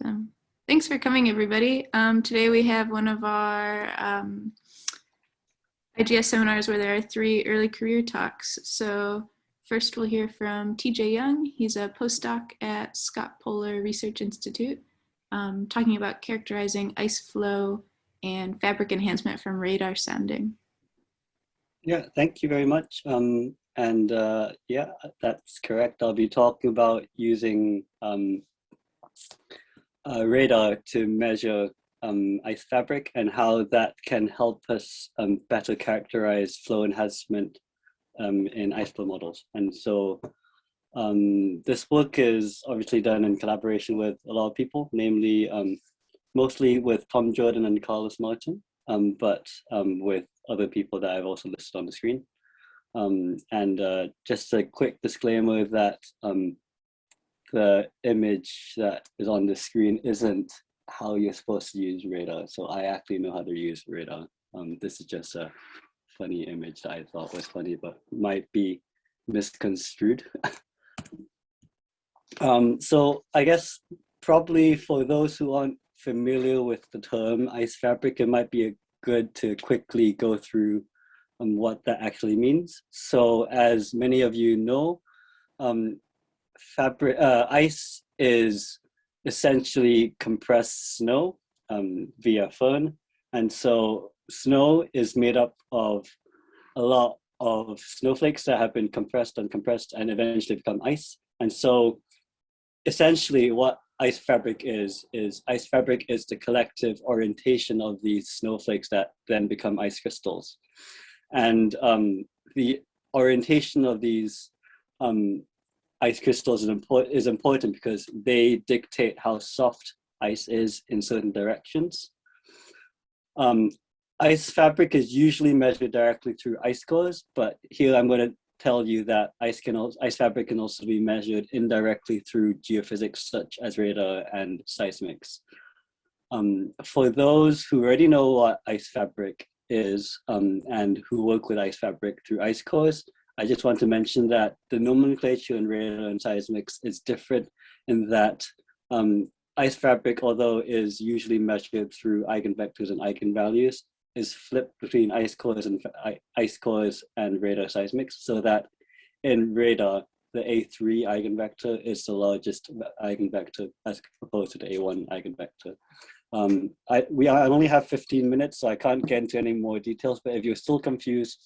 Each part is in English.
So thanks for coming, everybody. Today we have one of our IGS seminars where there are 3 early career talks. So first we'll hear from TJ Young. He's a postdoc at Scott Polar Research Institute, talking about characterizing ice flow and fabric enhancement from radar sounding. Yeah, thank you very much. Yeah, that's correct. I'll be talking about using radar to measure ice fabric and how that can help us better characterize flow enhancement in ice flow models. And so this work is obviously done in collaboration with a lot of people, namely mostly with Tom Jordan and Carlos Martin, but with other people that I've also listed on the screen. Just a quick disclaimer that the image that is on the screen isn't how you're supposed to use radar. So I actually know how to use radar. This is just a funny image that I thought was funny, but might be misconstrued. So I guess probably for those who aren't familiar with the term ice fabric, it might be good to quickly go through what that actually means. So as many of you know, ice is essentially compressed snow via firn. And so snow is made up of a lot of snowflakes that have been compressed and compressed and eventually become ice. And so essentially what ice fabric is ice fabric is the collective orientation of these snowflakes that then become ice crystals. And the orientation of these ice crystals is important because they dictate how soft ice is in certain directions. Ice fabric is usually measured directly through ice cores, but here I'm going to tell you that ice fabric can also be measured indirectly through geophysics such as radar and seismics. For those who already know what ice fabric is and who work with ice fabric through ice cores, I just want to mention that the nomenclature in radar and seismics is different in that ice fabric, although is usually measured through eigenvectors and eigenvalues, is flipped between ice cores and radar seismics, so that in radar, the A3 eigenvector is the largest eigenvector as opposed to the A1 eigenvector. I only have 15 minutes, so I can't get into any more details, but if you're still confused,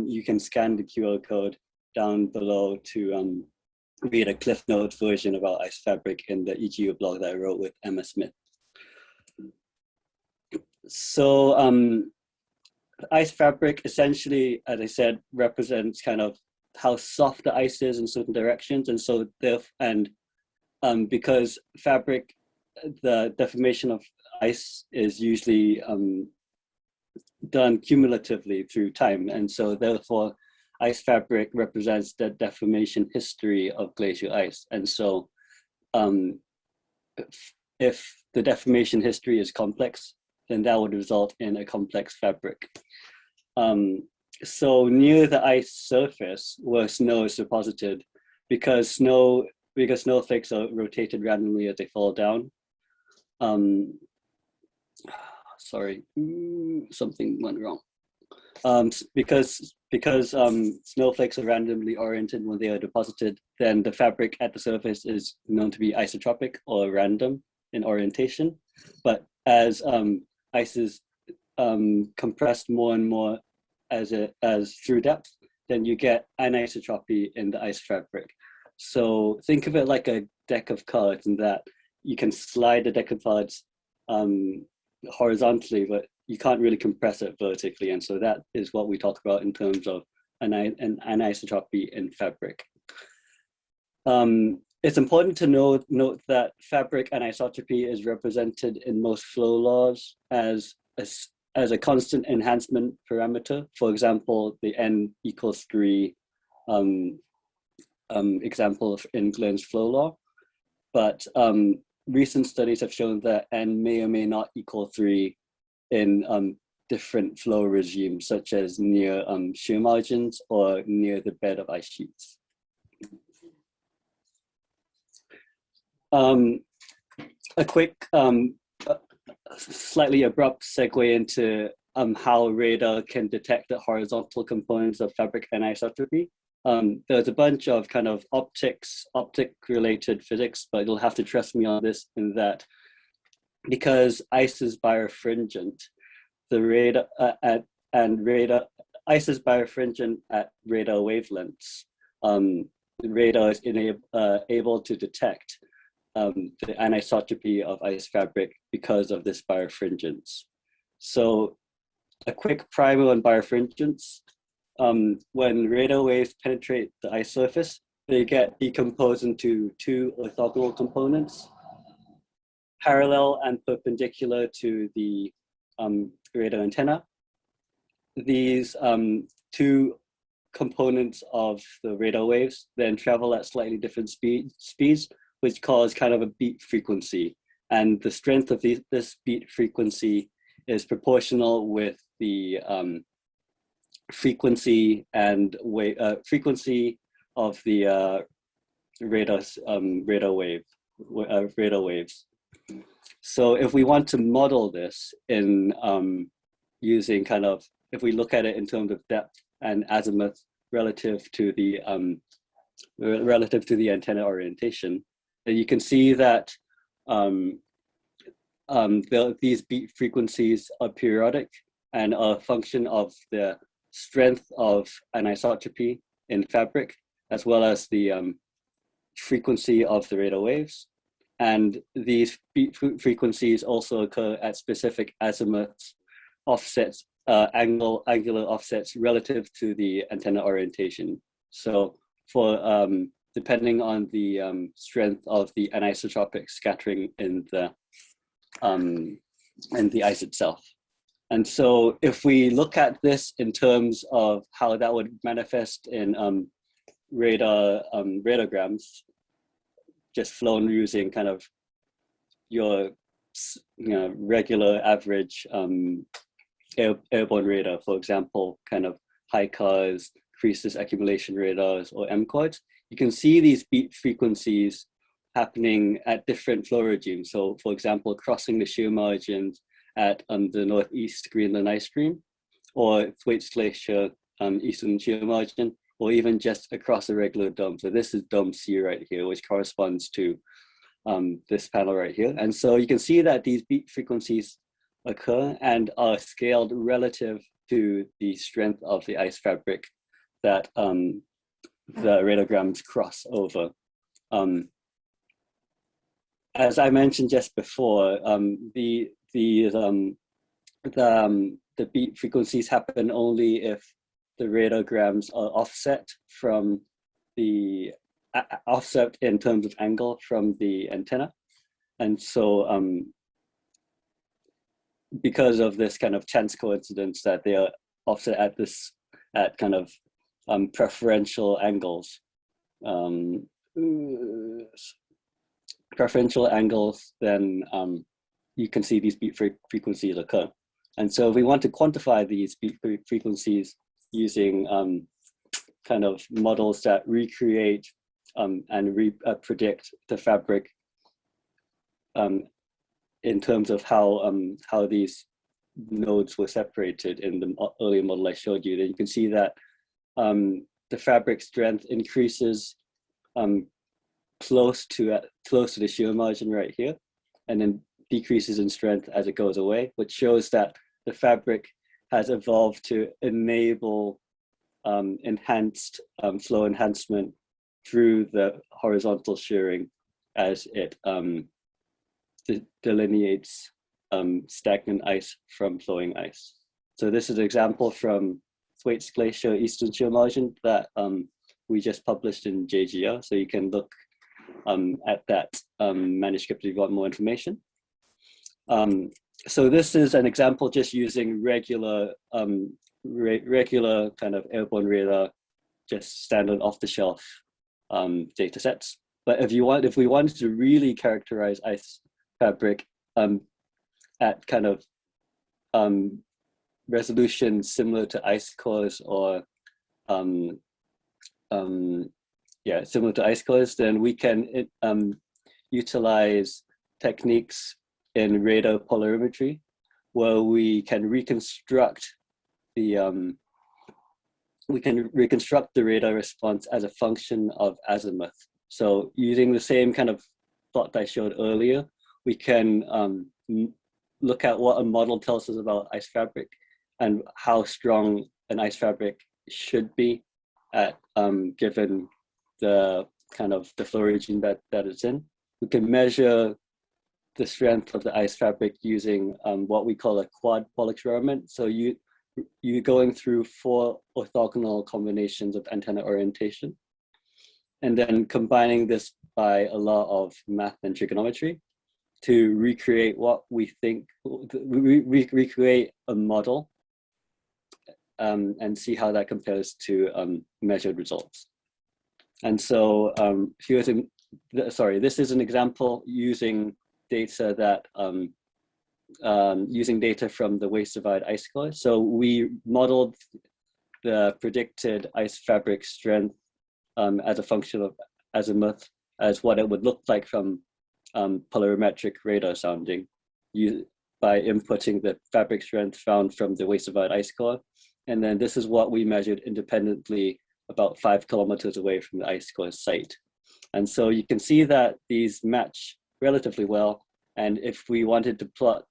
you can scan the QR code down below to read a Cliff Notes version about ice fabric in the EGU blog that I wrote with Emma Smith. So ice fabric essentially, as I said, represents kind of how soft the ice is in certain directions. And so because fabric, the deformation of ice is usually done cumulatively through time. And so therefore, ice fabric represents the deformation history of glacial ice. And so if the deformation history is complex, then that would result in a complex fabric. So near the ice surface where snow is deposited, because snowflakes are rotated randomly as they fall down. Sorry, something went wrong. Because snowflakes are randomly oriented when they are deposited, then the fabric at the surface is known to be isotropic or random in orientation. But as ice is compressed more and more as through depth, then you get anisotropy in the ice fabric. So think of it like a deck of cards, in that you can slide the deck of cards horizontally, but you can't really compress it vertically. And so that is what we talk about in terms of an anisotropy in fabric. It's important to note that fabric anisotropy is represented in most flow laws as a constant enhancement parameter. For example, the n equals 3 example in Glenn's flow law. But recent studies have shown that n may or may not equal 3 in different flow regimes, such as near shear margins or near the bed of ice sheets. a quick, slightly abrupt segue into how radar can detect the horizontal components of fabric anisotropy. There's a bunch of kind of optic-related physics, but you'll have to trust me on this in that because ice is birefringent, the radar ice is birefringent at radar wavelengths. The radar is able to detect the anisotropy of ice fabric because of this birefringence. So a quick primer on birefringence. When radar waves penetrate the ice surface, they get decomposed into two orthogonal components, parallel and perpendicular to the radar antenna. These two components of the radar waves then travel at slightly different speeds, which cause kind of a beat frequency. And the strength of this beat frequency is proportional with the frequency and frequency of the radar waves. So if we want to model this in using kind of, if we look at it in terms of depth and azimuth relative to the antenna orientation, then you can see that these beat frequencies are periodic and are a function of the strength of anisotropy in fabric, as well as the frequency of the radar waves. And these beat frequencies also occur at specific azimuths, offsets, angular offsets relative to the antenna orientation. So for depending on the strength of the anisotropic scattering in the ice itself. And so if we look at this in terms of how that would manifest in radargrams, just flown using kind of your regular average airborne radar, for example, kind of HICARs, Crisis accumulation radars, or MQuads, you can see these beat frequencies happening at different flow regimes. So for example, crossing the shear margins at the northeast Greenland ice stream, or Thwaites Glacier eastern shear margin, or even just across a regular dome. So this is dome C right here, which corresponds to this panel right here. And so you can see that these beat frequencies occur and are scaled relative to the strength of the ice fabric that the radargrams cross over. As I mentioned just before, the beat frequencies happen only if the radargrams are offset from the offset in terms of angle from the antenna. And so because of this kind of chance coincidence that they are offset at kind of preferential angles, then you can see these beat frequencies occur. And so if we want to quantify these beat frequencies using kind of models that recreate and predict the fabric in terms of how these nodes were separated in the earlier model I showed you, then you can see that the fabric strength increases close to the shear margin right here, and then decreases in strength as it goes away, which shows that the fabric has evolved to enable enhanced flow enhancement through the horizontal shearing as it delineates stagnant ice from flowing ice. So this is an example from Thwaites Glacier Eastern Shear Margin that we just published in JGR. So you can look at that manuscript if you want more information. So this is an example just using regular kind of airborne radar, just standard off-the-shelf data sets. But if we wanted to really characterize ice fabric at kind of resolution similar to ice cores or similar to ice cores, then we can utilize techniques in radar polarimetry, where we can reconstruct the radar response as a function of azimuth. So using the same kind of plot I showed earlier, we can look at what a model tells us about ice fabric and how strong an ice fabric should be at given the kind of the flow regime that it's in. We can measure the strength of the ice fabric using what we call a quad-pole experiment. So you're going through 4 orthogonal combinations of antenna orientation, and then combining this by a lot of math and trigonometry to recreate what we think, recreate a model and see how that compares to measured results. And so this is an example using data that using data from the waste divide ice core. So we modeled the predicted ice fabric strength as a function of azimuth, as what it would look like from polarimetric radar sounding by inputting the fabric strength found from the waste divide ice core. And then this is what we measured independently about 5 kilometers away from the ice core site. And so you can see that these match relatively well. And if we wanted to plot,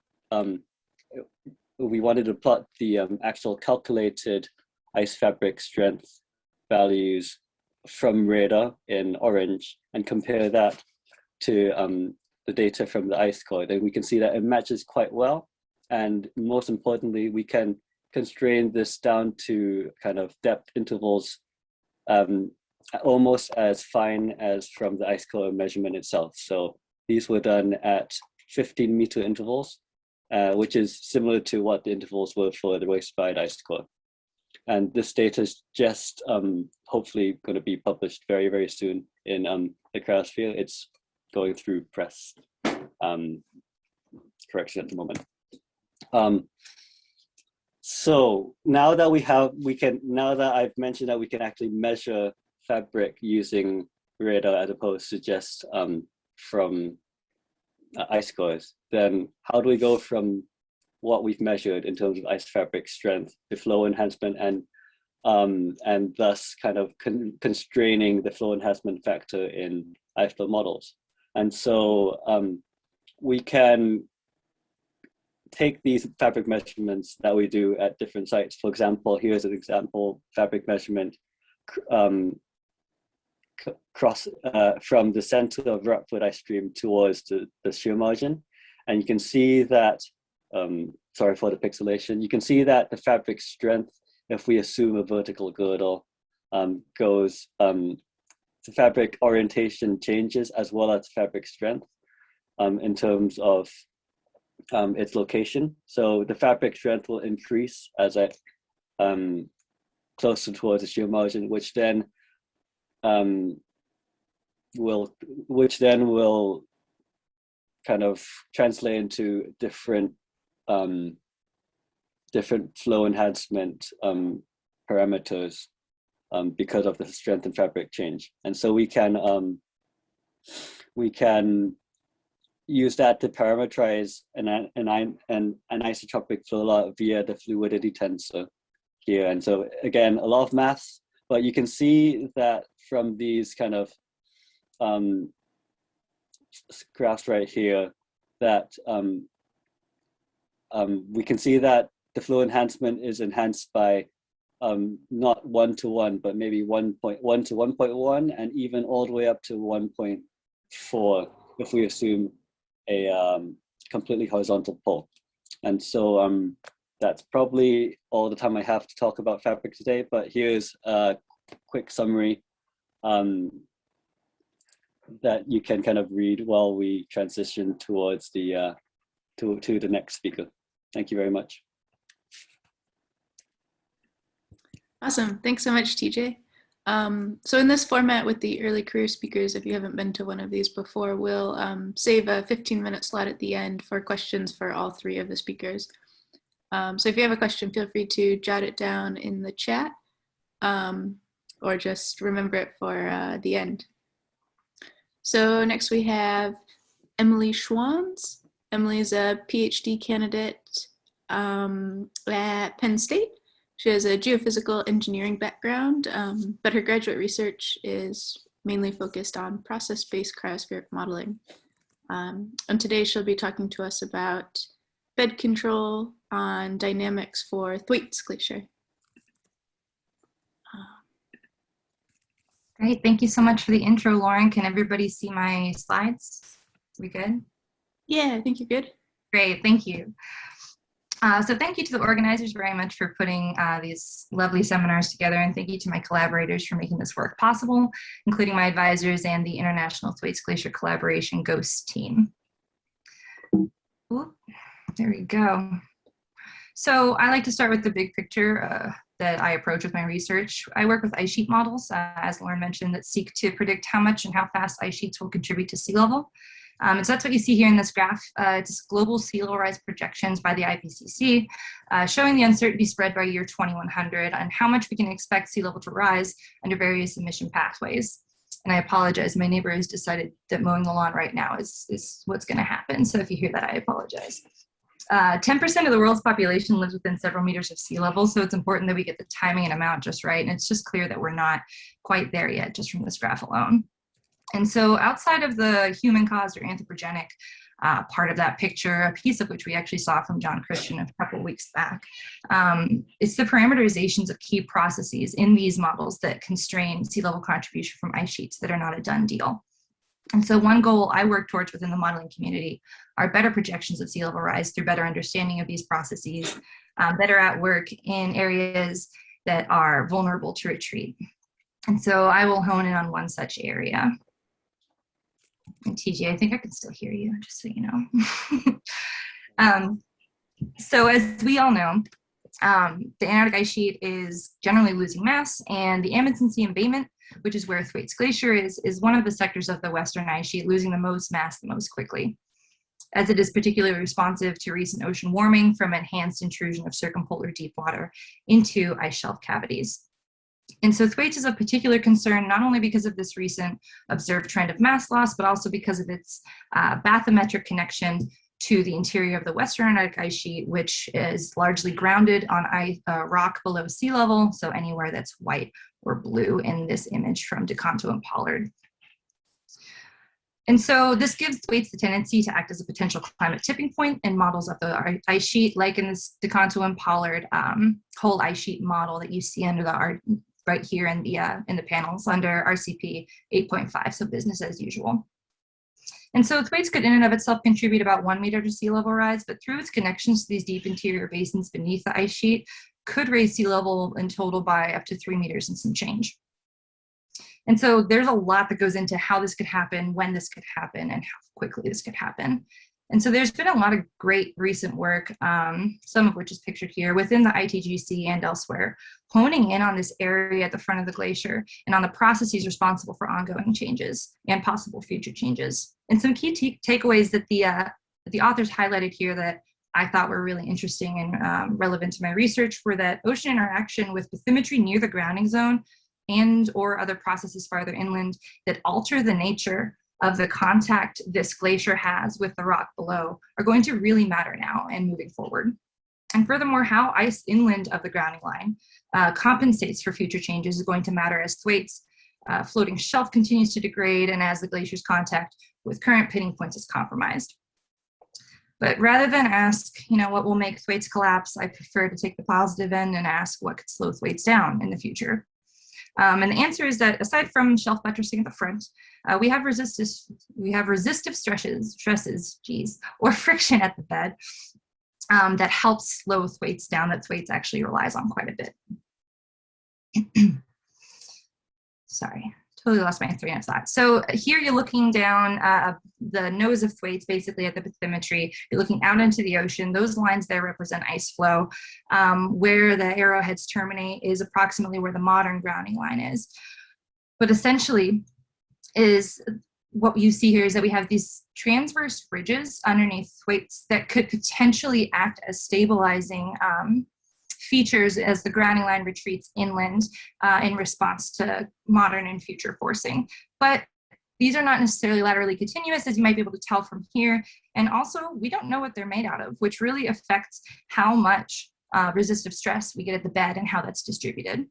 the actual calculated ice fabric strength values from radar in orange and compare that to the data from the ice core, then we can see that it matches quite well. And most importantly, we can constrain this down to kind of depth intervals almost as fine as from the ice core measurement itself. So these were done at 15-meter intervals, which is similar to what the intervals were for the waste divide ice core. And this data is just hopefully going to be published very, very soon in the Cryosphere. It's going through press correction at the moment. So now that now that I've mentioned that we can actually measure fabric using radar as opposed to just from ice cores, then how do we go from what we've measured in terms of ice fabric strength to flow enhancement and thus kind of constraining the flow enhancement factor in ice flow models? And so we can take these fabric measurements that we do at different sites. For example, here's an example fabric measurement from the center of Rockford ice stream towards the shear margin. And you can see that, sorry for the pixelation, you can see that the fabric strength, if we assume a vertical girdle, goes, the fabric orientation changes as well as fabric strength in terms of its location. So the fabric strength will increase as it closer towards the shear margin, which then will kind of translate into different flow enhancement parameters because of the strength and fabric change. And so we can use that to parameterize an isotropic flow law via the fluidity tensor here. And so again, a lot of maths, but you can see that from these kind of graphs right here that we can see that the flow enhancement is enhanced by not 1-to-1, but maybe 1.1 to 1.1, and even all the way up to 1.4 if we assume a completely horizontal pole. And so that's probably all the time I have to talk about fabric today, but here's a quick summary that you can kind of read while we transition towards the to the next speaker. Thank you very much. Awesome. Thanks so much, TJ. So in this format with the early career speakers, if you haven't been to one of these before, we'll save a 15-minute slot at the end for questions for all 3 of the speakers. So if you have a question, feel free to jot it down in the chat or just remember it for the end. So next we have Emily Schwans. Emily is a PhD candidate at Penn State. She has a geophysical engineering background, but her graduate research is mainly focused on process-based cryospheric modeling. And today she'll be talking to us about bed control on dynamics for Thwaites Glacier. Great, thank you so much for the intro, Lauren. Can everybody see my slides? We good? Yeah, I think you're good. Great, thank you. So thank you to the organizers very much for putting these lovely seminars together, and thank you to my collaborators for making this work possible, including my advisors and the International Thwaites Glacier Collaboration GHOST team. Ooh, there we go. So I like to start with the big picture that I approach with my research. I work with ice sheet models, as Lauren mentioned, that seek to predict how much and how fast ice sheets will contribute to sea level. And so that's what you see here in this graph. It's global sea level rise projections by the IPCC, showing the uncertainty spread by year 2100 and how much we can expect sea level to rise under various emission pathways. And I apologize, my neighbor has decided that mowing the lawn right now is what's going to happen. So if you hear that, I apologize. 10% of the world's population lives within several meters of sea level, so it's important that we get the timing and amount just right. And it's just clear that we're not quite there yet, just from this graph alone. And so outside of the human-caused or anthropogenic part of that picture, a piece of which we actually saw from John Christian a couple of weeks back, it's the parameterizations of key processes in these models that constrain sea level contribution from ice sheets that are not a done deal. And so one goal I work towards within the modeling community are better projections of sea level rise through better understanding of these processes, better at work in areas that are vulnerable to retreat. And so I will hone in on one such area. And TJ, I think I can still hear you, just so you know. So as we all know, the Antarctic ice sheet is generally losing mass, and the Amundsen Sea embayment, which is where Thwaites Glacier is one of the sectors of the western ice sheet losing the most mass the most quickly, as it is particularly responsive to recent ocean warming from enhanced intrusion of circumpolar deep water into ice shelf cavities. And so Thwaites is of particular concern, not only because of this recent observed trend of mass loss, but also because of its bathymetric connection to the interior of the western Antarctic ice sheet, which is largely grounded on rock below sea level, so anywhere that's white or blue in this image from DeCanto and Pollard. And so this gives Thwaites the tendency to act as a potential climate tipping point in models of the ice sheet, like in this DeCanto and Pollard whole ice sheet model that you see under the right here in the panels under RCP 8.5, so business as usual. And so Thwaites could in and of itself contribute about 1 meter to sea level rise, but through its connections to these deep interior basins beneath the ice sheet, could raise sea level in total by up to 3 meters and some change. And so there's a lot that goes into how this could happen, when this could happen, and how quickly this could happen. And so there's been a lot of great recent work, some of which is pictured here, within the ITGC and elsewhere, honing in on this area at the front of the glacier and on the processes responsible for ongoing changes and possible future changes. And some key takeaways that the authors highlighted here that I thought were really interesting and relevant to my research were that ocean interaction with bathymetry near the grounding zone and or other processes farther inland that alter the nature of the contact this glacier has with the rock below are going to really matter now and moving forward. And furthermore, how ice inland of the grounding line compensates for future changes is going to matter as Thwaites floating shelf continues to degrade and as the glacier's contact with current pitting points is compromised. But rather than ask, what will make Thwaites collapse, I prefer to take the positive end and ask what could slow Thwaites down in the future. And the answer is that aside from shelf buttressing at the front, we have resistive stresses, or friction at the bed that helps slow Thwaites down, that Thwaites actually relies on quite a bit. Sorry, totally lost my train of thought. So here you're looking down the nose of Thwaites, basically at the bathymetry. You're looking out into the ocean. Those lines there represent ice flow. Where the arrowheads terminate is approximately where the modern grounding line is. But essentially, what you see here is that we have these transverse ridges underneath Thwaites that could potentially act as stabilizing features as the grounding line retreats inland in response to modern and future forcing. But These are not necessarily laterally continuous, as you might be able to tell from here. And also, we don't know what they're made out of, which really affects how much resistive stress we get at the bed and how that's distributed.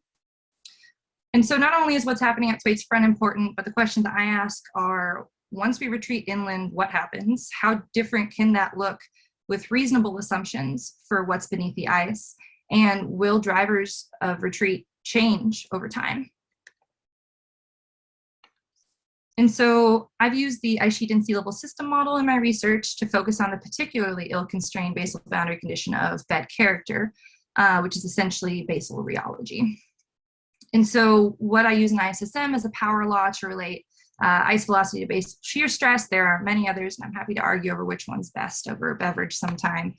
And so not only is what's happening at Thwaites Front important, but the questions that I ask are, once we retreat inland, what happens? How different can that look with reasonable assumptions for what's beneath the ice? And will drivers of retreat change over time? And so I've used the ice sheet and sea level system model in my research to focus on the particularly ill-constrained basal boundary condition of bed character, which is essentially basal rheology. And so what I use in ISSM is a power law to relate ice velocity to basal shear stress. There are many others, and I'm happy to argue over which one's best over a beverage sometime.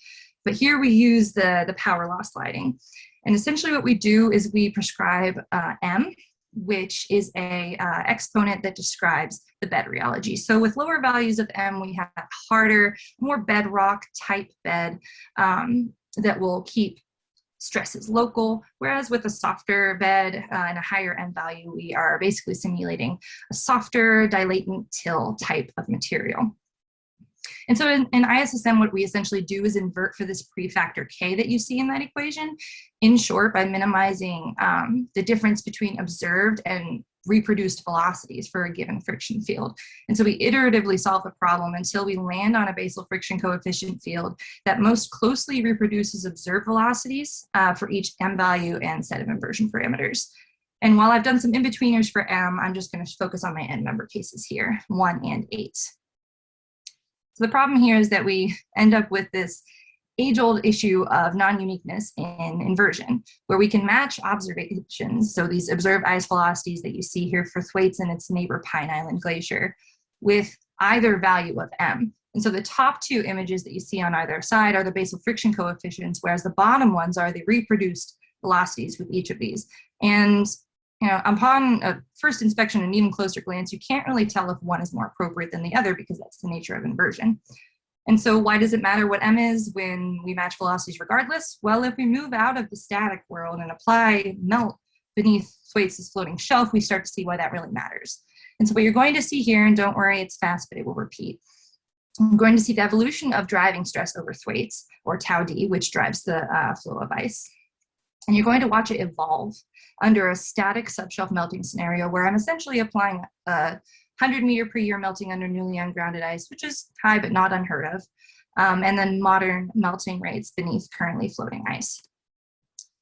But here we use the power law sliding. And essentially what we do is we prescribe M, which is a exponent that describes the bed rheology. So with lower values of M, we have harder, more bedrock type bed that will keep stresses local, whereas with a softer bed and a higher M value, we are basically simulating a softer dilatant till type of material. And so in ISSM, what we essentially do is invert for this prefactor K that you see in that equation, in short, by minimizing the difference between observed and reproduced velocities for a given friction field. And so we iteratively solve the problem until we land on a basal friction coefficient field that most closely reproduces observed velocities for each M value and set of inversion parameters. And while I've done some in-betweeners for M, I'm just going to focus on my end member cases here, 1 and 8. So the problem here is that we end up with this age-old issue of non-uniqueness in inversion, where we can match observations, so these observed ice velocities that you see here for Thwaites and its neighbor Pine Island Glacier, with either value of M. And so the top two images that you see on either side are the basal friction coefficients, whereas the bottom ones are the reproduced velocities with each of these. And upon a first inspection and even closer glance, you can't really tell if one is more appropriate than the other because that's the nature of inversion. And so why does it matter what M is when we match velocities regardless? Well, if we move out of the static world and apply melt beneath Thwaites' floating shelf, we start to see why that really matters. And so what you're going to see here, and don't worry, it's fast, but it will repeat. I'm going to see the evolution of driving stress over Thwaites, or tau D, which drives the flow of ice. And you're going to watch it evolve under a static subshelf melting scenario where I'm essentially applying a 100 meter per year melting under newly ungrounded ice, which is high but not unheard of, and then modern melting rates beneath currently floating ice.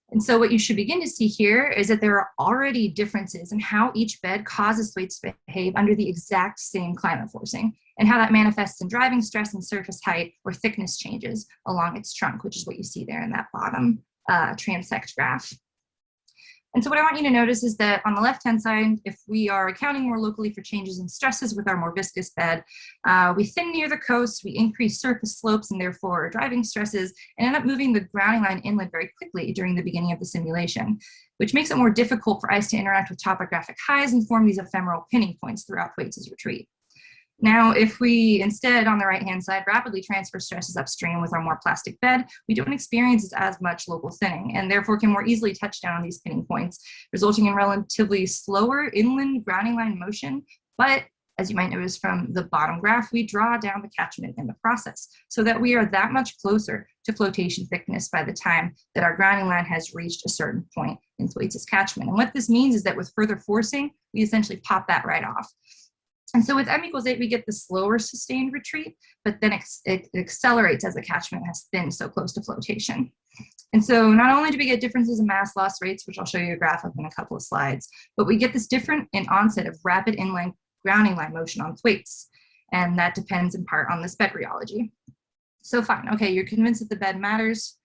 And so what you should begin to see here is that there are already differences in how each bed causes Thwaites to behave under the exact same climate forcing, and how that manifests in driving stress and surface height or thickness changes along its trunk, which is what you see there in that bottom transect graph. And so what I want you to notice is that on the left-hand side, if we are accounting more locally for changes in stresses with our more viscous bed, we thin near the coast, we increase surface slopes and therefore driving stresses, and end up moving the grounding line inland very quickly during the beginning of the simulation, which makes it more difficult for ice to interact with topographic highs and form these ephemeral pinning points throughout Thwaites' retreat. Now, if we instead, on the right-hand side, rapidly transfer stresses upstream with our more plastic bed, we don't experience as much local thinning and therefore can more easily touch down on these pinning points, resulting in relatively slower inland grounding line motion. But as you might notice from the bottom graph, we draw down the catchment in the process so that we are that much closer to flotation thickness by the time that our grounding line has reached a certain point in Thwaites' catchment. And what this means is that with further forcing, we essentially pop that right off. And so with M equals 8, we get the slower sustained retreat, but then it accelerates as the catchment has thinned so close to flotation. And so not only do we get differences in mass loss rates, which I'll show you a graph of in a couple of slides, but we get this different in onset of rapid inland grounding line motion on Thwaites. And that depends in part on this bed rheology. So fine, okay, you're convinced that the bed matters,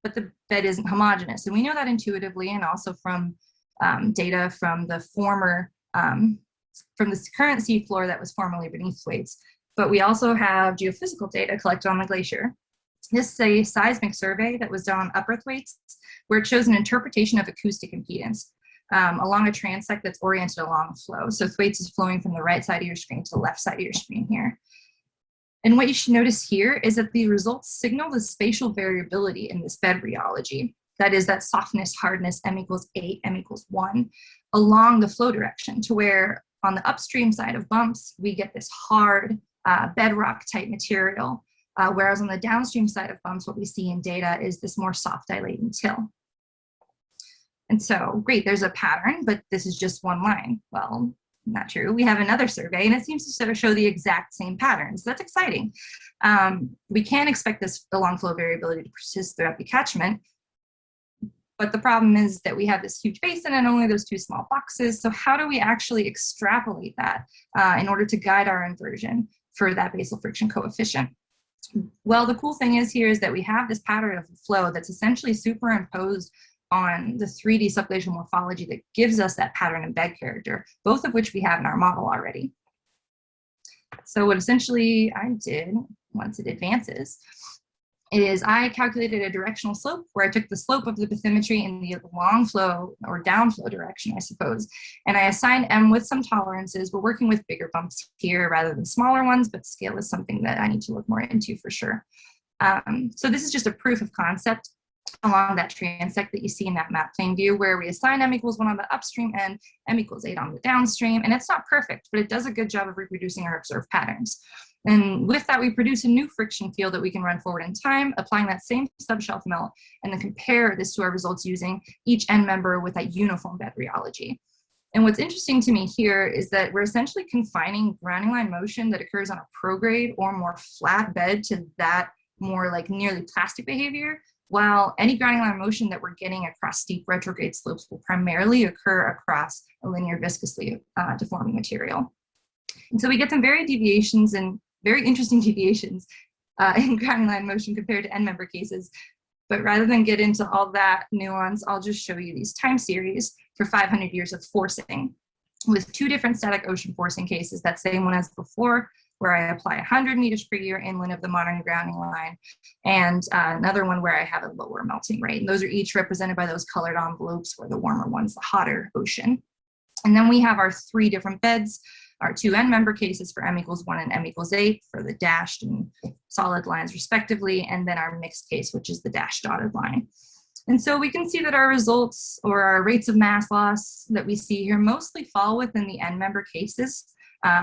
but the bed isn't homogeneous. And we know that intuitively and also from data from the former from the current seafloor that was formerly beneath Thwaites, but we also have geophysical data collected on the glacier. This is a seismic survey that was done on upper Thwaites, where it shows an interpretation of acoustic impedance along a transect that's oriented along flow. So Thwaites is flowing from the right side of your screen to the left side of your screen here. And what you should notice here is that the results signal the spatial variability in this bed rheology. That is that softness, hardness, M equals 8, M equals 1, along the flow direction to where on the upstream side of bumps, we get this hard bedrock type material, whereas on the downstream side of bumps, what we see in data is this more soft dilating till. And so, great, there's a pattern, but this is just one line. Well, not true. We have another survey, and it seems to sort of show the exact same patterns. That's exciting. We can expect this along flow variability to persist throughout the catchment, but the problem is that we have this huge basin and only those two small boxes. So how do we actually extrapolate that in order to guide our inversion for that basal friction coefficient? Well, the cool thing is here is that we have this pattern of flow that's essentially superimposed on the 3D subglacial morphology that gives us that pattern and bed character, both of which we have in our model already. So what essentially I did, once it advances, is I calculated a directional slope where I took the slope of the bathymetry in the long flow or down flow direction, I suppose, and I assigned M with some tolerances. We're working with bigger bumps here rather than smaller ones, but scale is something that I need to look more into for sure. So this is just a proof of concept along that transect that you see in that map plane view, where we assign M equals 1 on the upstream and M equals 8 on the downstream. And it's not perfect, but it does a good job of reproducing our observed patterns. And with that, we produce a new friction field that we can run forward in time, applying that same subshelf melt, and then compare this to our results using each end member with that uniform bed rheology. And what's interesting to me here is that we're essentially confining grounding line motion that occurs on a prograde or more flat bed to that more like nearly plastic behavior, while any grounding line motion that we're getting across steep retrograde slopes will primarily occur across a linear viscously deforming material. And so we get some very interesting deviations in grounding line motion compared to end member cases. But rather than get into all that nuance, I'll just show you these time series for 500 years of forcing with 2 different static ocean forcing cases, that same one as before, where I apply 100 meters per year inland of the modern grounding line, and another one where I have a lower melting rate. And those are each represented by those colored envelopes, where the warmer one's the hotter ocean. And then we have our 3 different beds, our 2 end member cases for M equals 1 and M equals 8 for the dashed and solid lines respectively, and then our mixed case, which is the dashed dotted line. And so we can see that our results or our rates of mass loss that we see here mostly fall within the end member cases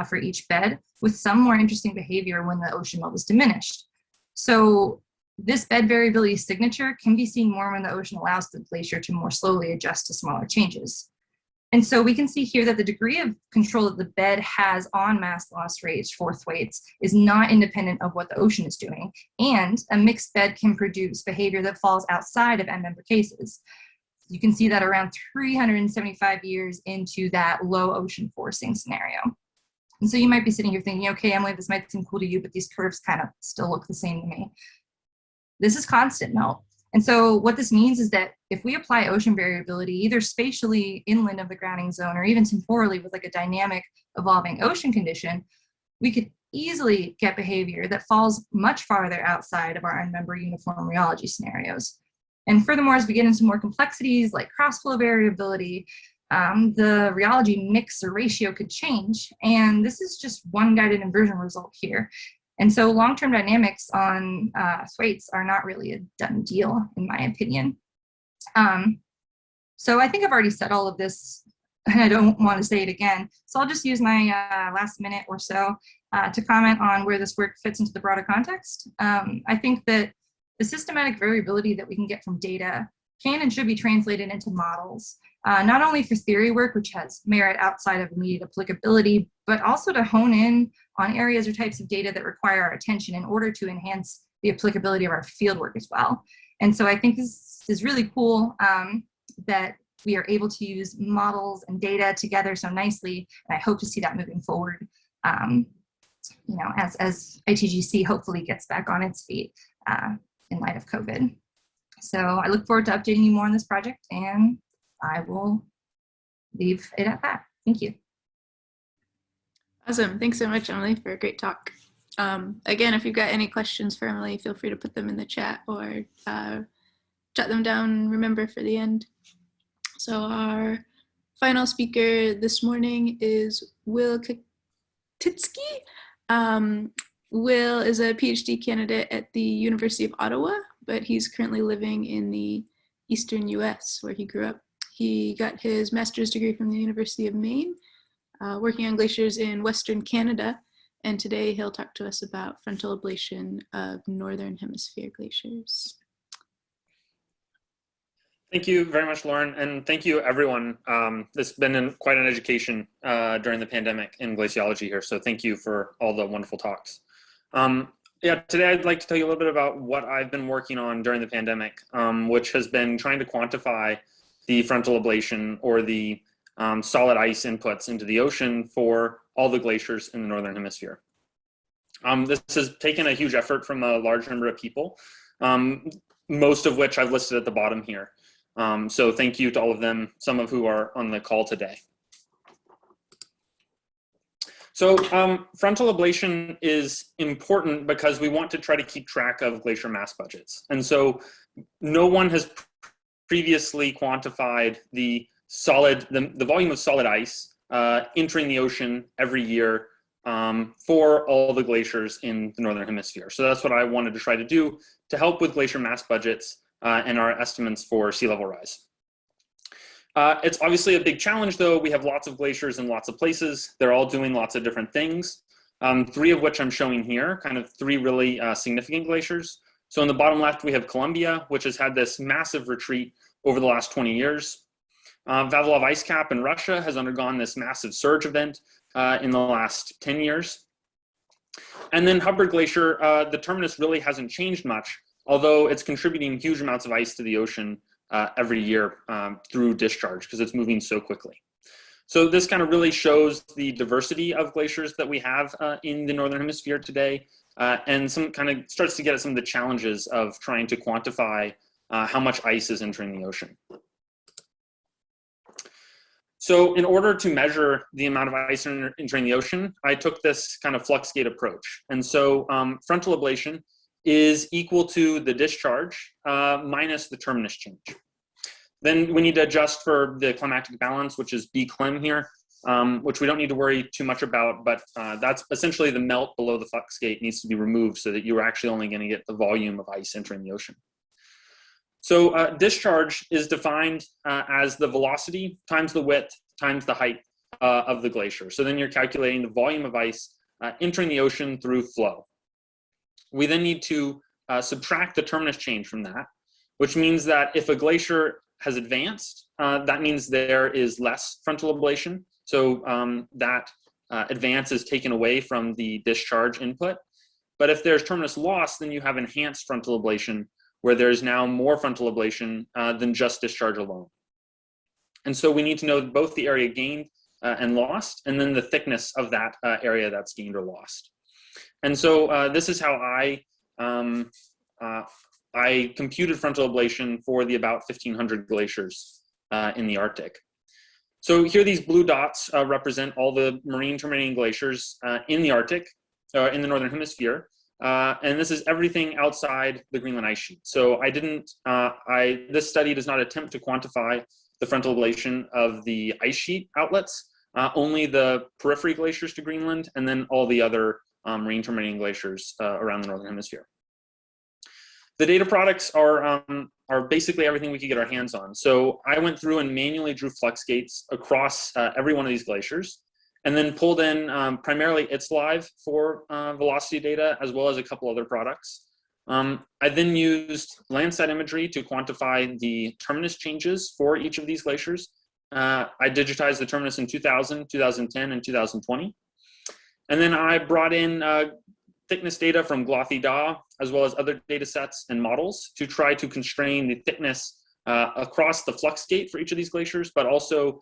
for each bed, with some more interesting behavior when the ocean melt is diminished. So this bed variability signature can be seen more when the ocean allows the glacier to more slowly adjust to smaller changes. And so we can see here that the degree of control that the bed has on mass loss rates for Thwaites is not independent of what the ocean is doing. And a mixed bed can produce behavior that falls outside of end member cases. You can see that around 375 years into that low ocean forcing scenario. And so you might be sitting here thinking, okay, Emily, this might seem cool to you, but these curves kind of still look the same to me. This is constant melt. And so what this means is that if we apply ocean variability, either spatially inland of the grounding zone or even temporally with like a dynamic evolving ocean condition, we could easily get behavior that falls much farther outside of our end member uniform rheology scenarios. And furthermore, as we get into more complexities like cross-flow variability, the rheology mix or ratio could change. And this is just one guided inversion result here. And so long-term dynamics on Thwaites are not really a done deal, in my opinion. So I think I've already said all of this, and I don't want to say it again. So I'll just use my last minute or so to comment on where this work fits into the broader context. I think that the systematic variability that we can get from data can and should be translated into models, not only for theory work, which has merit outside of immediate applicability, but also to hone in on areas or types of data that require our attention in order to enhance the applicability of our fieldwork as well. And so I think this is really cool that we are able to use models and data together so nicely, and I hope to see that moving forward, you know, as ITGC hopefully gets back on its feet in light of COVID. So I look forward to updating you more on this project, and I will leave it at that. Thank you. Awesome. Thanks so much, Emily, for a great talk. Again, if you've got any questions for Emily, feel free to put them in the chat or jot them down, remember, for the end. So our final speaker this morning is Will Kochtitzky. Will is a PhD candidate at the University of Ottawa, but he's currently living in the Eastern US where he grew up. He got his master's degree from the University of Maine, working on glaciers in Western Canada. And today he'll talk to us about frontal ablation of Northern Hemisphere glaciers. Thank you very much, Lauren, and thank you, everyone. It's been quite an education during the pandemic in glaciology here, so thank you for all the wonderful talks. Yeah, today I'd like to tell you a little bit about what I've been working on during the pandemic, which has been trying to quantify the frontal ablation or the solid ice inputs into the ocean for all the glaciers in the Northern Hemisphere. This has taken a huge effort from a large number of people, most of which I've listed at the bottom here. So thank you to all of them, some of who are on the call today. So frontal ablation is important because we want to try to keep track of glacier mass budgets. And so no one has previously quantified the volume of solid ice entering the ocean every year for all the glaciers in the Northern Hemisphere. So that's what I wanted to try to do to help with glacier mass budgets and our estimates for sea level rise. It's obviously a big challenge, though. We have lots of glaciers in lots of places. They're all doing lots of different things, three of which I'm showing here, kind of three really significant glaciers. So in the bottom left, we have Columbia, which has had this massive retreat over the last 20 years. Vavilov ice cap in Russia has undergone this massive surge event in the last 10 years. And then Hubbard Glacier, the terminus really hasn't changed much, although it's contributing huge amounts of ice to the ocean every year through discharge because it's moving so quickly. So this kind of really shows the diversity of glaciers that we have in the Northern Hemisphere today, and some kind of starts to get at some of the challenges of trying to quantify how much ice is entering the ocean. So in order to measure the amount of ice entering the ocean, I took this kind of flux gate approach. And so frontal ablation is equal to the discharge minus the terminus change. Then we need to adjust for the climactic balance, which is B clim here, which we don't need to worry too much about, but that's essentially the melt below the flux gate needs to be removed so that you're actually only going to get the volume of ice entering the ocean. So discharge is defined as the velocity times the width times the height of the glacier. So then you're calculating the volume of ice entering the ocean through flow. We then need to subtract the terminus change from that, which means that if a glacier has advanced, that means there is less frontal ablation. So that advance is taken away from the discharge input. But if there's terminus loss, then you have enhanced frontal ablation, where there's now more frontal ablation than just discharge alone. And so we need to know both the area gained and lost, and then the thickness of that area that's gained or lost. And so this is how I computed frontal ablation for the about 1,500 glaciers in the Arctic. So here these blue dots represent all the marine terminating glaciers in the Arctic, in the Northern Hemisphere. And this is everything outside the Greenland ice sheet. So this study does not attempt to quantify the frontal ablation of the ice sheet outlets, only the periphery glaciers to Greenland, and then all the other marine terminating glaciers around the Northern Hemisphere. The data products are basically everything we could get our hands on. So I went through and manually drew flux gates across every one of these glaciers, and then pulled in primarily ItsLive for velocity data, as well as a couple other products. I then used Landsat imagery to quantify the terminus changes for each of these glaciers. I digitized the terminus in 2000, 2010, and 2020. And then I brought in thickness data from Glothy-Daw, as well as other data sets and models to try to constrain the thickness across the flux gate for each of these glaciers, but also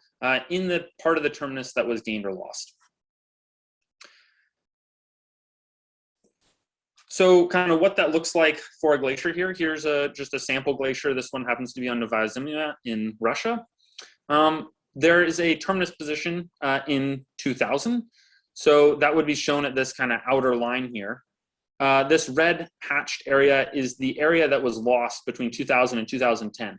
in the part of the terminus that was gained or lost. So kind of what that looks like for a glacier here. Here's just a sample glacier. This one happens to be on Novaya Zemlya in Russia. There is a terminus position in 2000. So that would be shown at this kind of outer line here. This red hatched area is the area that was lost between 2000 and 2010.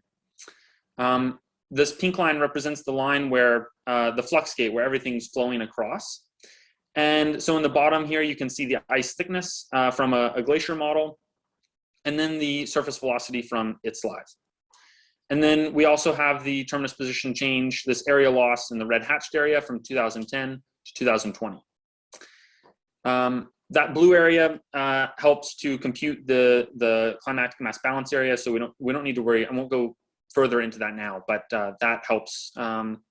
This pink line represents the line where the flux gate, where everything's flowing across. And so in the bottom here, you can see the ice thickness from a glacier model, and then the surface velocity from ItsLive. And then we also have the terminus position change, this area loss in the red hatched area from 2010 to 2020. That blue area helps to compute the climatic mass balance area, so we don't need to worry. I won't go further into that now, but that helps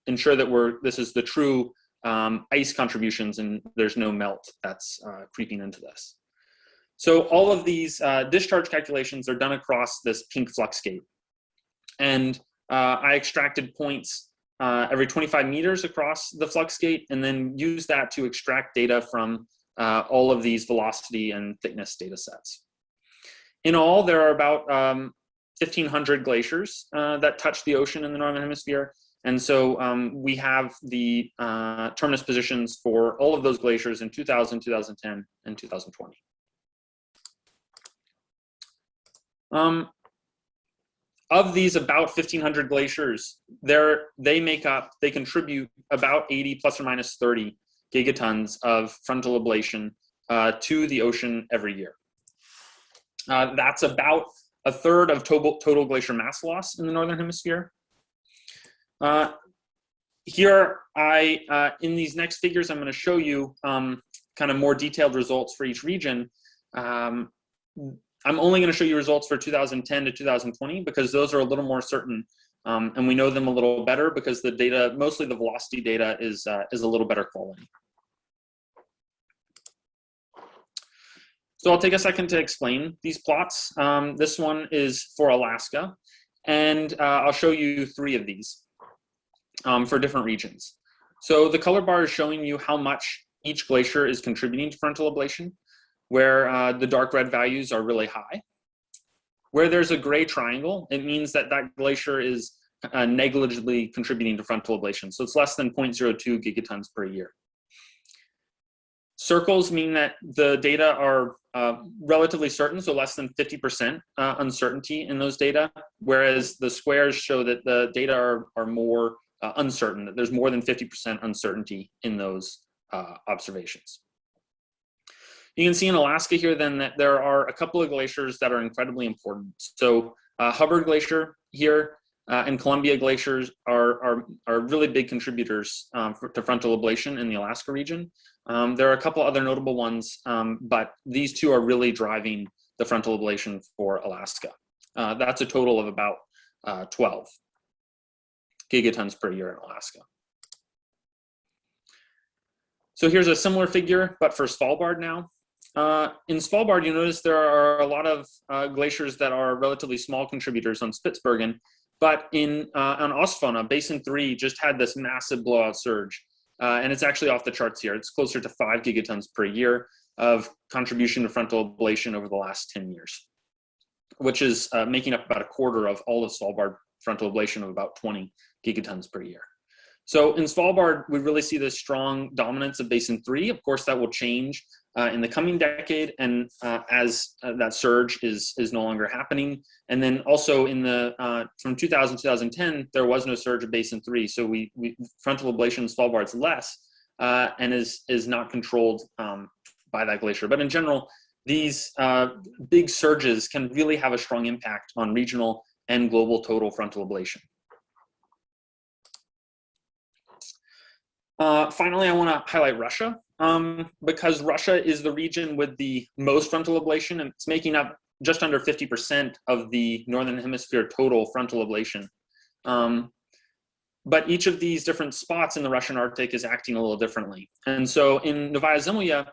ensure that this is the true ice contributions and there's no melt that's creeping into this. So all of these discharge calculations are done across this pink flux gate. And I extracted points every 25 meters across the flux gate and then used that to extract data from all of these velocity and thickness data sets. In all, there are about 1,500 glaciers that touch the ocean in the Northern Hemisphere. And so we have the terminus positions for all of those glaciers in 2000, 2010, and 2020. Of these about 1,500 glaciers, they contribute about 80 plus or minus 30 gigatons of frontal ablation to the ocean every year. That's about a third of total glacier mass loss in the Northern Hemisphere. Here, in these next figures, I'm going to show you kind of more detailed results for each region. I'm only going to show you results for 2010 to 2020 because those are a little more certain, and we know them a little better because the data, mostly the velocity data, is a little better quality. So I'll take a second to explain these plots. This one is for Alaska, and I'll show you 3 of these for different regions. So the color bar is showing you how much each glacier is contributing to frontal ablation, where the dark red values are really high. Where there's a gray triangle, it means that that glacier is negligibly contributing to frontal ablation. So it's less than 0.02 gigatons per year. Circles mean that the data are relatively certain, so less than 50% uncertainty in those data, whereas the squares show that the data are more uncertain, that there's more than 50% uncertainty in those observations. You can see in Alaska here then that there are a couple of glaciers that are incredibly important. So Hubbard Glacier here and Columbia Glaciers are really big contributors to frontal ablation in the Alaska region. There are a couple other notable ones, but these 2 are really driving the frontal ablation for Alaska. That's a total of about 12 gigatons per year in Alaska. So here's a similar figure, but for Svalbard now. In Svalbard, you notice there are a lot of glaciers that are relatively small contributors on Spitsbergen, but on Ostfjorda, Basin 3 just had this massive blowout surge, and it's actually off the charts here. It's closer to 5 gigatons per year of contribution to frontal ablation over the last 10 years, which is making up about a quarter of all of Svalbard frontal ablation of about 20 gigatons per year. So in Svalbard, we really see this strong dominance of Basin 3. Of course, that will change in the coming decade, and as that surge is no longer happening. And then also in from 2000 to 2010, there was no surge of Basin 3, so frontal ablation in Svalbard is less and is not controlled by that glacier. But in general, these big surges can really have a strong impact on regional and global total frontal ablation. Finally, I want to highlight Russia because Russia is the region with the most frontal ablation, and it's making up just under 50% of the Northern Hemisphere total frontal ablation. But each of these different spots in the Russian Arctic is acting a little differently. And so in Novaya Zemlya,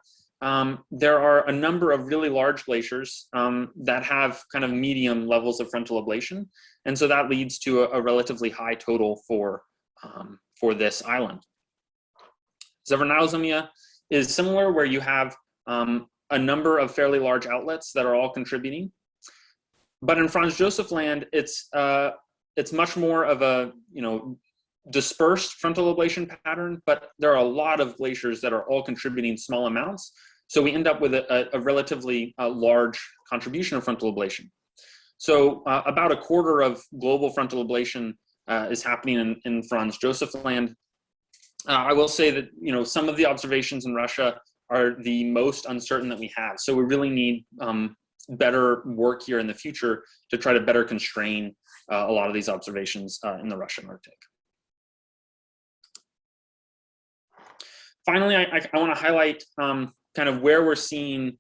there are a number of really large glaciers that have kind of medium levels of frontal ablation. And so that leads to a relatively high total for this island. Severnaya Zemlya is similar, where you have a number of fairly large outlets that are all contributing. But in Franz Josef Land, it's much more of a dispersed frontal ablation pattern, but there are a lot of glaciers that are all contributing small amounts. So we end up with a relatively large contribution of frontal ablation. So about a quarter of global frontal ablation is happening in Franz Josef Land. I will say that some of the observations in Russia are the most uncertain that we have. So we really need better work here in the future to try to better constrain a lot of these observations in the Russian Arctic. Finally, I want to highlight kind of where we're seeing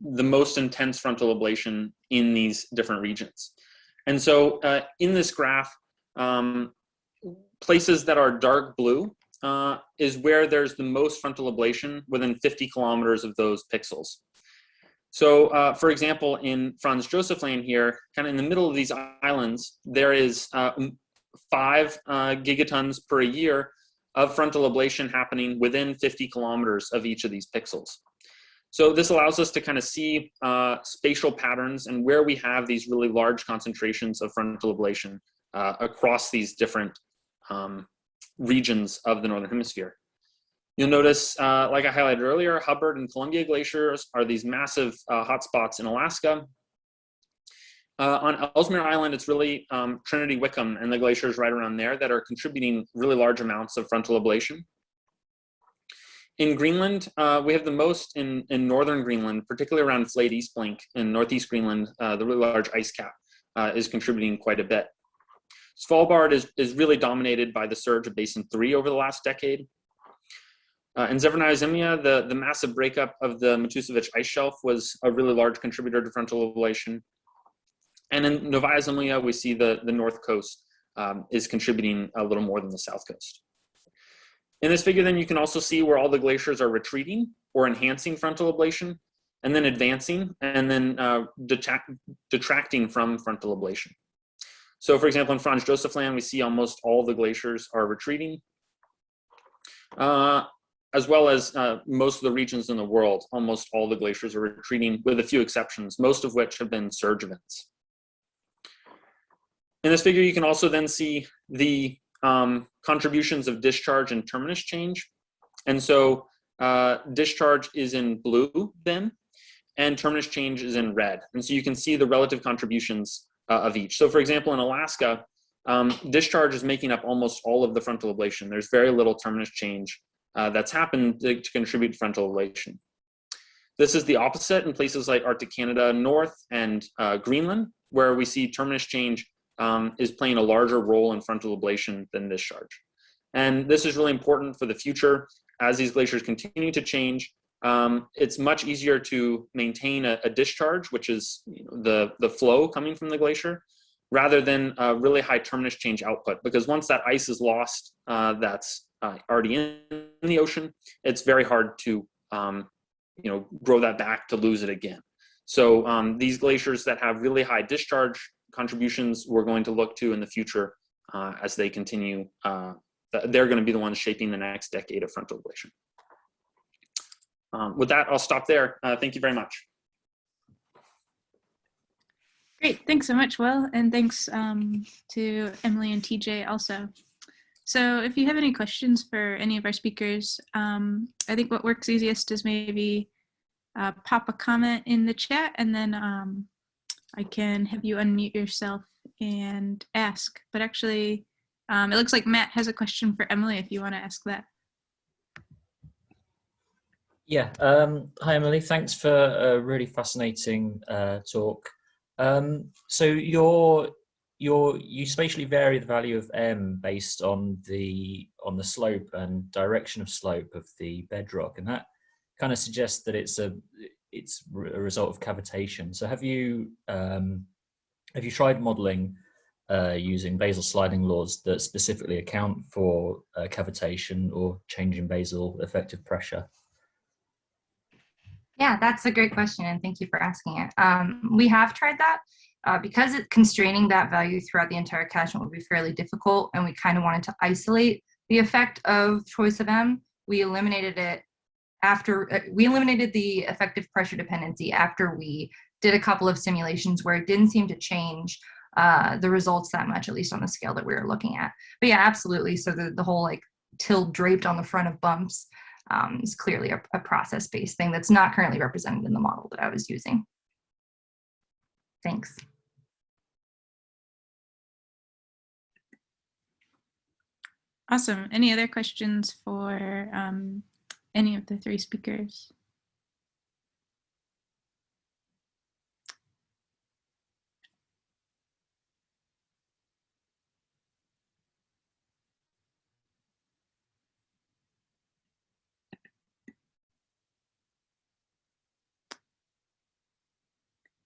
the most intense frontal ablation in these different regions. And so in this graph, places that are dark blue is where there's the most frontal ablation within 50 kilometers of those pixels. So for example, in Franz Josef Land here, kind of in the middle of these islands, there is 5 gigatons per year of frontal ablation happening within 50 kilometers of each of these pixels. So this allows us to kind of see spatial patterns and where we have these really large concentrations of frontal ablation across these different regions of the Northern Hemisphere. You'll notice, like I highlighted earlier, Hubbard and Columbia glaciers are these massive hotspots in Alaska. On Ellesmere Island, it's really Trinity Wickham and the glaciers right around there that are contributing really large amounts of frontal ablation. In Greenland, we have the most in northern Greenland, particularly around Thwaites Glacier in northeast Greenland. The really large ice cap is contributing quite a bit. Svalbard is really dominated by the surge of Basin 3 over the last decade. In Severnaya Zemlya, the massive breakup of the Matušević ice shelf was a really large contributor to frontal ablation. And in Novaya Zemlya, we see the north coast is contributing a little more than the south coast. In this figure, then, you can also see where all the glaciers are retreating or enhancing frontal ablation, and then advancing, and then detracting from frontal ablation. So, for example, in Franz Josef Land, we see almost all the glaciers are retreating, as well as most of the regions in the world. Almost all the glaciers are retreating, with a few exceptions, most of which have been surge events. In this figure, you can also then see the contributions of discharge and terminus change. And so discharge is in blue then, and terminus change is in red. And so you can see the relative contributions of each. So for example, in Alaska, discharge is making up almost all of the frontal ablation. There's very little terminus change that's happened to contribute to frontal ablation. This is the opposite in places like Arctic Canada North and Greenland, where we see terminus change is playing a larger role in frontal ablation than discharge. And this is really important for the future. As these glaciers continue to change, it's much easier to maintain a discharge, which is the flow coming from the glacier, rather than a really high terminus change output. Because once that ice is lost, that's already in the ocean, it's very hard to grow that back to lose it again. So these glaciers that have really high discharge contributions we're going to look to in the future as they continue. They're going to be the ones shaping the next decade of frontal ablation. With that, I'll stop there. Thank you very much. Great, thanks so much, Will, and thanks to Emily and TJ also. So if you have any questions for any of our speakers, I think what works easiest is maybe pop a comment in the chat, and then I can have you unmute yourself and ask. But actually, it looks like Matt has a question for Emily if you want to ask that. Yeah, hi Emily, thanks for a really fascinating talk. So you spatially vary the value of M based on the slope and direction of slope of the bedrock, and that kind of suggests that it's a result of cavitation. So have you tried modeling using basal sliding laws that specifically account for cavitation or change in basal effective pressure? Yeah, that's a great question, and thank you for asking it. We have tried that. Because constraining that value throughout the entire catchment would be fairly difficult, and we kind of wanted to isolate the effect of choice of M. We eliminated it after we eliminated the effective pressure dependency after we did a couple of simulations where it didn't seem to change the results that much, at least on the scale that we were looking at. But yeah, absolutely. So the whole like till draped on the front of bumps is clearly a process-based thing that's not currently represented in the model that I was using. Thanks. Awesome. Any other questions for any of the three speakers?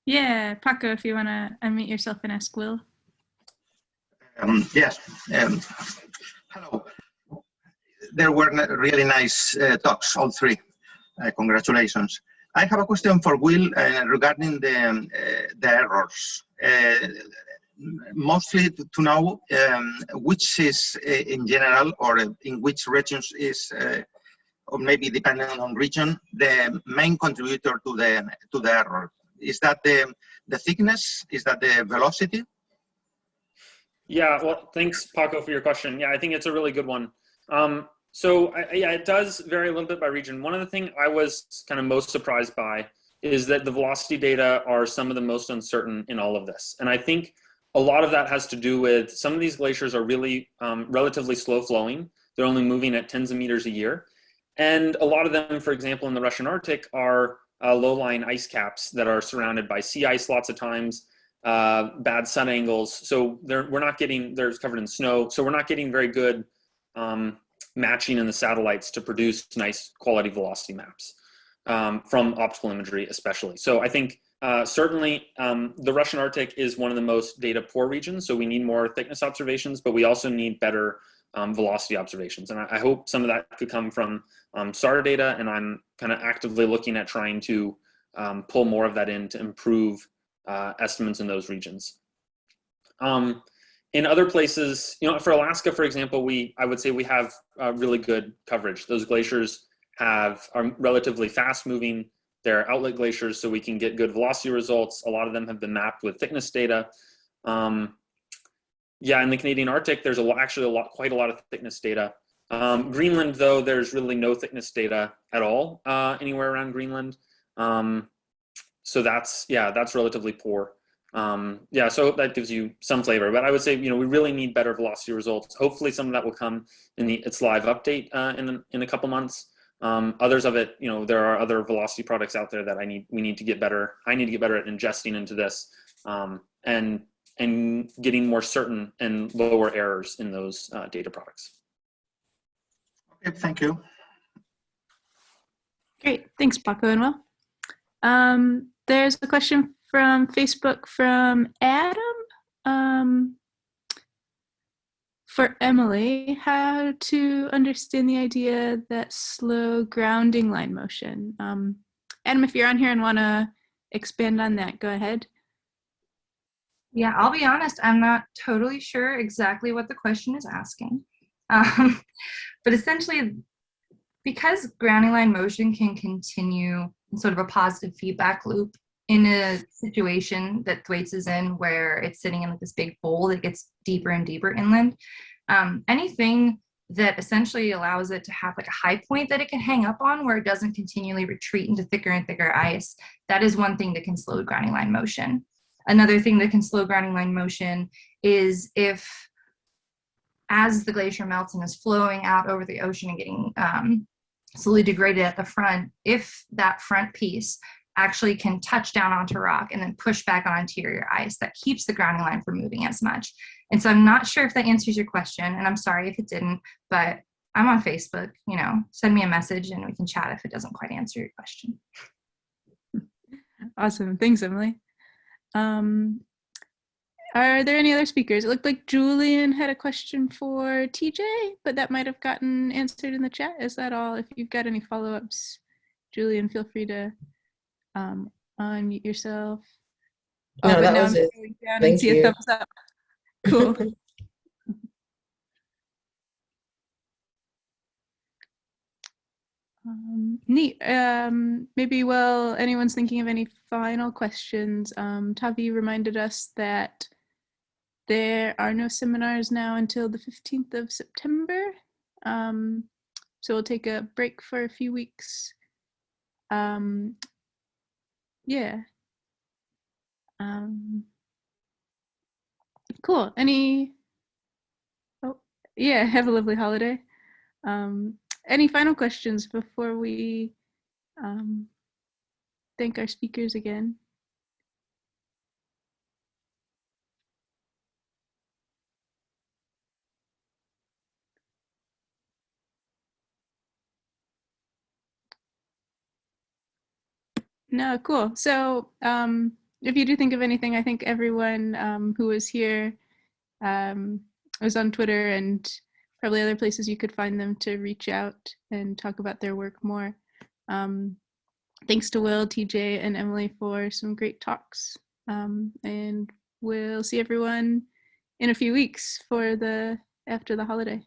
Yeah, Paco, if you want to unmute yourself and ask Will. Yes. Hello. There were really nice talks, all three. Congratulations. I have a question for Will regarding the errors. Mostly to know which is in general, or in which regions is, or maybe depending on region, the main contributor to the error. Is that the thickness? Is that the velocity? Yeah, well, thanks, Paco, for your question. Yeah, I think it's a really good one. So yeah, it does vary a little bit by region. One of the things I was kind of most surprised by is that the velocity data are some of the most uncertain in all of this. And I think a lot of that has to do with some of these glaciers are really relatively slow flowing. They're only moving at tens of meters a year. And a lot of them, for example, in the Russian Arctic are low-lying ice caps that are surrounded by sea ice lots of times, bad sun angles. So we're not getting, they're covered in snow. So we're not getting very good matching in the satellites to produce nice quality velocity maps from optical imagery especially. So I think certainly the Russian Arctic is one of the most data poor regions. So we need more thickness observations, but we also need better velocity observations. And I hope some of that could come from SAR data, and I'm kind of actively looking at trying to pull more of that in to improve estimates in those regions. In other places, you know, for Alaska, for example, I would say we have really good coverage. Those glaciers are relatively fast moving. They're outlet glaciers, so we can get good velocity results. A lot of them have been mapped with thickness data. Yeah, in the Canadian Arctic, there's quite a lot of thickness data. Greenland, though, there's really no thickness data at all anywhere around Greenland. So that's relatively poor. Yeah, so that gives you some flavor, but I would say, you know, we really need better velocity results. Hopefully some of that will come in its live update in a couple months. Others of it, you know, there are other velocity products out there that we need to get better. I need to get better at ingesting into this and getting more certain and lower errors in those data products. Okay, thank you. Great, thanks, Paco and Will. There's a question from Facebook from Adam for Emily. How to understand the idea that slow grounding line motion. Adam, if you're on here and want to expand on that, go ahead. Yeah, I'll be honest, I'm not totally sure exactly what the question is asking. But essentially, because grounding line motion can continue in sort of a positive feedback loop in a situation that Thwaites is in, where it's sitting in like this big bowl that gets deeper and deeper inland, anything that essentially allows it to have like a high point that it can hang up on where it doesn't continually retreat into thicker and thicker ice, that is one thing that can slow grounding line motion. Another thing that can slow grounding line motion is if, as the glacier melts and is flowing out over the ocean and getting slowly degraded at the front, if that front piece actually can touch down onto rock and then push back on interior ice, that keeps the grounding line from moving as much. And so I'm not sure if that answers your question, and I'm sorry if it didn't, but I'm on Facebook, you know, send me a message and we can chat if it doesn't quite answer your question. Awesome, thanks, Emily. Are there any other speakers? It looked like Julian had a question for TJ, but that might have gotten answered in the chat. Is that all? If you've got any follow-ups, Julian, feel free to unmute yourself. No, but that now was I'm it. scrolling down Thank and see you. a thumbs up. Cool. Neat. Maybe while anyone's thinking of any final questions, Tavi reminded us that there are no seminars now until the 15th of September. So we'll take a break for a few weeks. Yeah. Cool. Oh, yeah, have a lovely holiday. Any final questions before we thank our speakers again? No, cool. So if you do think of anything, I think everyone who was here was on Twitter and probably other places you could find them to reach out and talk about their work more. Thanks to Will, TJ, and Emily for some great talks. And we'll see everyone in a few weeks for after the holiday.